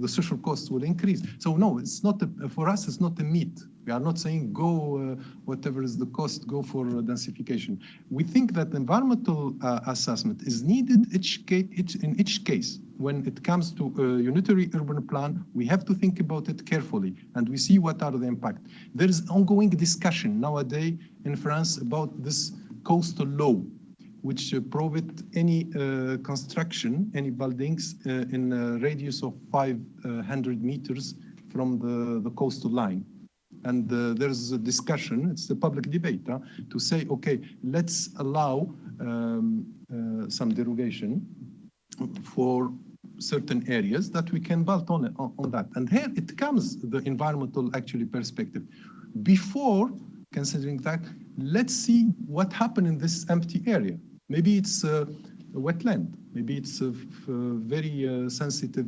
the social costs will increase. So no, it's not, for us, it's not a meat. We are not saying go, whatever is the cost, go for densification. We think that environmental assessment is needed in each case. When it comes to a unitary urban plan, we have to think about it carefully, and we see what are the impact. There is ongoing discussion nowadays in France about this coastal law, which prohibit any construction, any buildings in a radius of 500 meters from the coastal line. And there's a discussion, it's a public debate, to say, okay, let's allow some derogation for certain areas that we can build on that. And here it comes the environmental actually perspective. Before considering that, let's see what happened in this empty area. Maybe it's a wetland. Maybe it's a very sensitive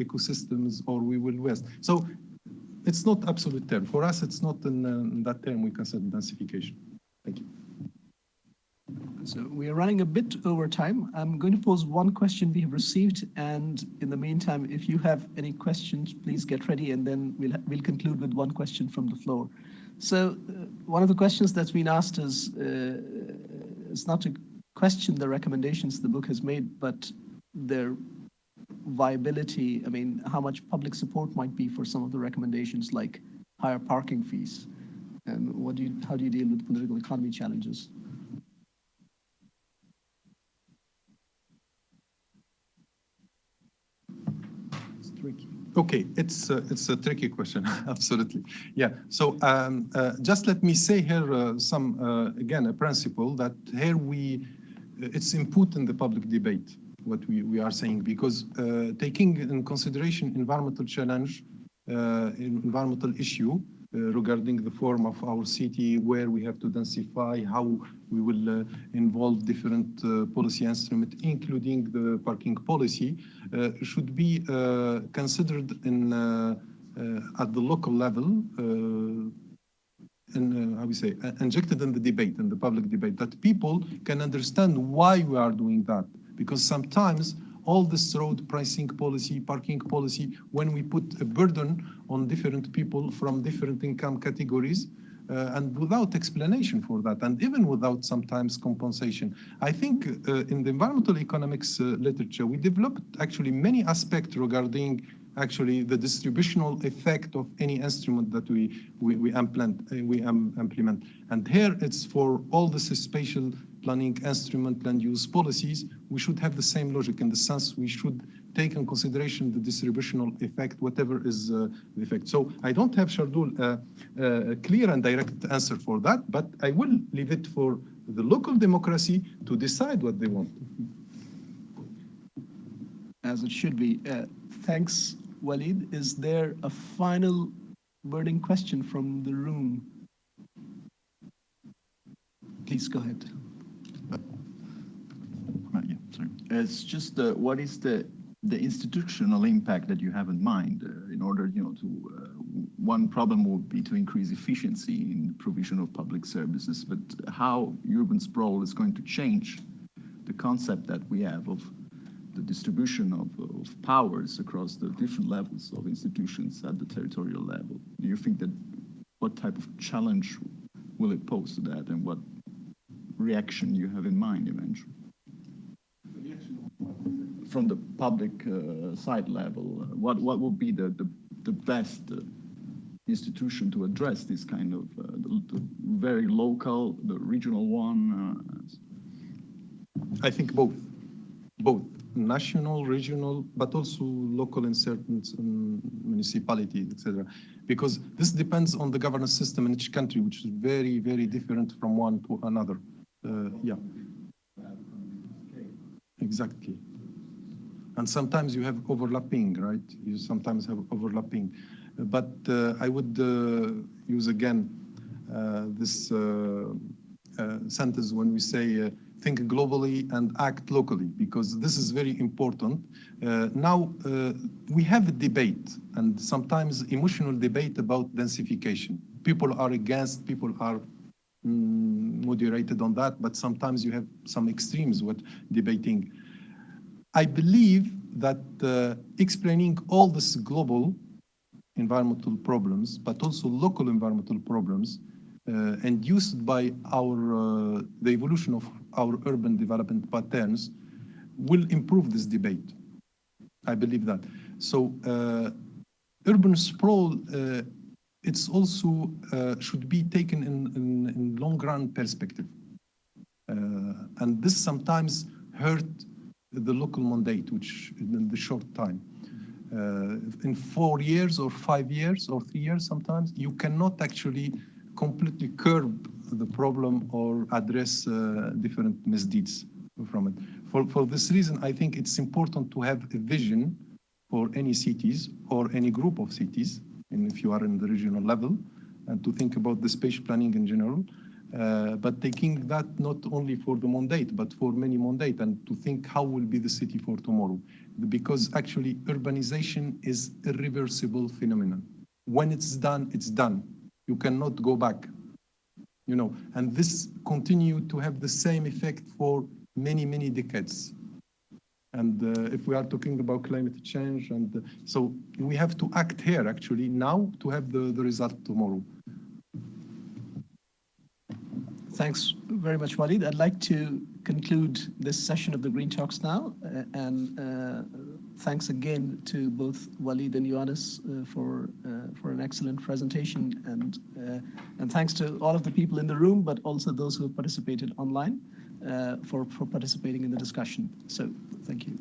ecosystems, or we will waste. So it's not absolute term. For us, it's not in that term we consider densification. Thank you. So we are running a bit over time. I'm going to pose one question we have received, and in the meantime, if you have any questions, please get ready, and then we'll conclude with one question from the floor. So one of the questions that's been asked is it's not to question the recommendations the book has made, but their viability. I mean, how much public support might be for some of the recommendations, like higher parking fees, and how do you deal with political economy challenges? Okay, it's a tricky question, absolutely. Yeah, so just let me say here again, a principle that here it's input in the public debate, what we are saying, because taking in consideration environmental challenge, environmental issue, regarding the form of our city, where we have to densify, how we will involve different policy instruments, including the parking policy, should be considered at the local level, and how we say, injected in the debate, in the public debate, that people can understand why we are doing that. Because sometimes all this road pricing policy, parking policy, when we put a burden on different people from different income categories, and without explanation for that, and even without sometimes compensation. I think in the environmental economics literature, we developed actually many aspects regarding actually the distributional effect of any instrument that we implement. And here it's for all this spatial planning instrument, land use policies, we should have the same logic, in the sense we should take in consideration the distributional effect, whatever is the effect. So I don't have, Shardul, a clear and direct answer for that, but I will leave it for the local democracy to decide what they want. As it should be. Thanks, Walid. Is there a final burning question from the room? Please go ahead. Yeah, sorry. It's just what is the institutional impact that you have in mind in order, one problem would be to increase efficiency in the provision of public services, but how urban sprawl is going to change the concept that we have of the distribution of powers across the different levels of institutions at the territorial level. Do you think that what type of challenge will it pose to that, and what reaction you have in mind eventually? From the public side level, what will be the best institution to address this kind of the very local, the regional one? I think both national, regional, but also local in certain municipalities, etc. Because this depends on the governance system in each country, which is very, very different from one to another. Yeah, exactly. And sometimes you have overlapping, right? You sometimes have overlapping. But I would use again this sentence when we say think globally and act locally, because this is very important. Now we have a debate, and sometimes emotional debate about densification. People are against, people are moderated on that, but sometimes you have some extremes with debating. I believe that explaining all this global environmental problems, but also local environmental problems, induced by the evolution of our urban development patterns, will improve this debate. I believe that. So urban sprawl, it's also should be taken in long-run perspective. And this sometimes hurt the local mandate, which in the short time. In 4 years or 5 years or 3 years sometimes, you cannot actually completely curb the problem or address different misdeeds from it. For this reason, I think it's important to have a vision for any cities or any group of cities, and if you are in the regional level, and to think about the spatial planning in general, But taking that not only for the mandate, but for many mandate, and to think how will be the city for tomorrow. Because actually urbanization is a reversible phenomenon. When it's done, it's done. You cannot go back, you know, and this continue to have the same effect for many, many decades. And if we are talking about climate change, and so we have to act here actually now to have the result tomorrow. Thanks very much, Walid. I'd like to conclude this session of the Green Talks now, and thanks again to both Walid and Ioannis for an excellent presentation, and thanks to all of the people in the room, but also those who have participated online for participating in the discussion. So thank you.